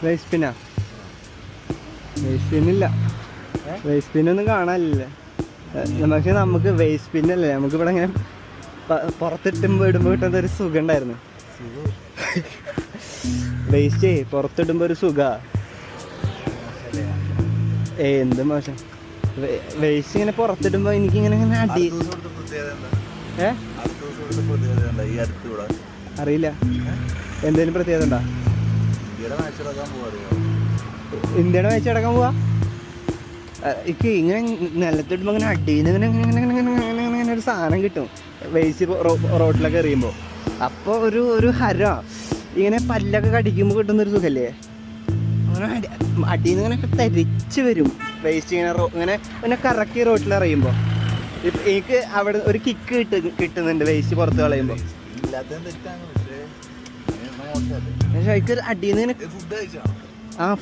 Waste പിന്നാ? Waste പിന്നില്ല, waste പിന്നൊന്നും കാണാനില്ലേ. പക്ഷെ നമുക്ക് വേസ്റ്റ് പിന്നല്ലേ, നമുക്കിവിടെ ഇങ്ങനെ പുറത്തിട്ടുമ്പോൾ ഇടുമ്പോൾ കിട്ടുന്ന ഒരു സുഖം ഉണ്ടായിരുന്നു. വേസ്റ്റ് പുറത്തിടുമ്പോൾ ഒരു സുഖമാണ്. എന്ത് മോശം വേസ്റ്റ് ഇങ്ങനെ പുറത്തിടുമ്പോൾ എനിക്കിങ്ങനെ ഇങ്ങനെ അടി. അറിയില്ല, എന്തേലും പ്രത്യേകത ഉണ്ടോ? ഇന്ത്യയുടെ മാച്ച് നടക്കാൻ പോവാ. എനിക്ക് ഇങ്ങനെ നിലത്തിടുമ്പോൾ ഇങ്ങനെ അടിയിൽ ഇങ്ങനെ ഇങ്ങനെ ഒരു സാധനം കിട്ടും വേസ്റ്റ് റോട്ടിലൊക്കെ എറിയുമ്പോൾ. അപ്പോൾ ഒരു ഹര ഇങ്ങനെ പല്ലൊക്കെ കടിക്കുമ്പോൾ കിട്ടുന്നൊരു സുഖല്ലേ. അങ്ങനെ അടിയിൽ നിന്ന് ഇങ്ങനെ തരിച്ച് വരും വേസ്റ്റ് ഇങ്ങനെ പിന്നെ കറക്കി റോട്ടിൽ എറിയുമ്പോൾ. എനിക്ക് അവിടെ ഒരു കിക്ക് കിട്ടുന്നുണ്ട് വേസ്റ്റ് പുറത്ത് കളയുമ്പോൾ. പക്ഷേ എനിക്ക് അടിയിൽ നിന്ന് ഇങ്ങനെ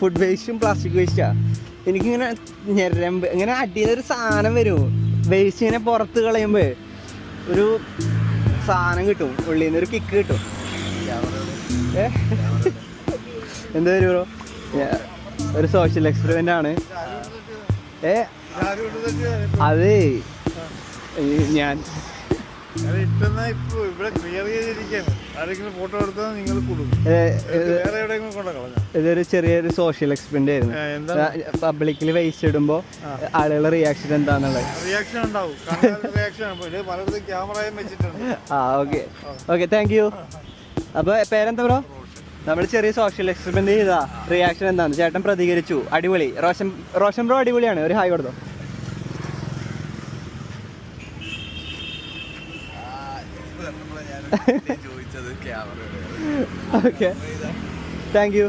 ഫുഡ് വേസ്റ്റും പ്ലാസ്റ്റിക് വേസ്റ്റാ. എനിക്കിങ്ങനെ ഞരമ്പ് ഇങ്ങനെ അടിയിൽ ഒരു സാധനം വരും വേസ്റ്റ് ഇങ്ങനെ പുറത്ത് കളയുമ്പോൾ. ഒരു സാധനം കിട്ടും ഉള്ളിൽ നിന്ന്, ഒരു കിക്ക് കിട്ടും. എന്താ വരും ബ്രോ? ഒരു സോഷ്യൽ എക്സ്പെരിമെൻ്റ് ആണ്. അത് ഞാൻ ഇതൊരു ചെറിയൊരു സോഷ്യൽ എക്സ്പെരിമെന്റ് ആയിരുന്നു. പബ്ലിക്കിൽ വേസ്റ്റ് ഇടുമ്പോൾ ആളുകളുടെ റിയാക്ഷൻ എന്താണെന്നുള്ളത്. Okay thank you. അപ്പോൾ പേരെന്താ ബ്രോ? നമ്മൾ ചെറിയ സോഷ്യൽ എക്സ്പെരിമെന്റ് ചെയ്താ റിയാക്ഷൻ എന്താണെന്ന് ചേട്ടൻ പ്രതികരിച്ചു. അടിപൊളി. റോഷൻ ബ്രോ അടിപൊളിയാണ്. ഒരു ഹായ് കൊടുത്തോ. Okay thank you.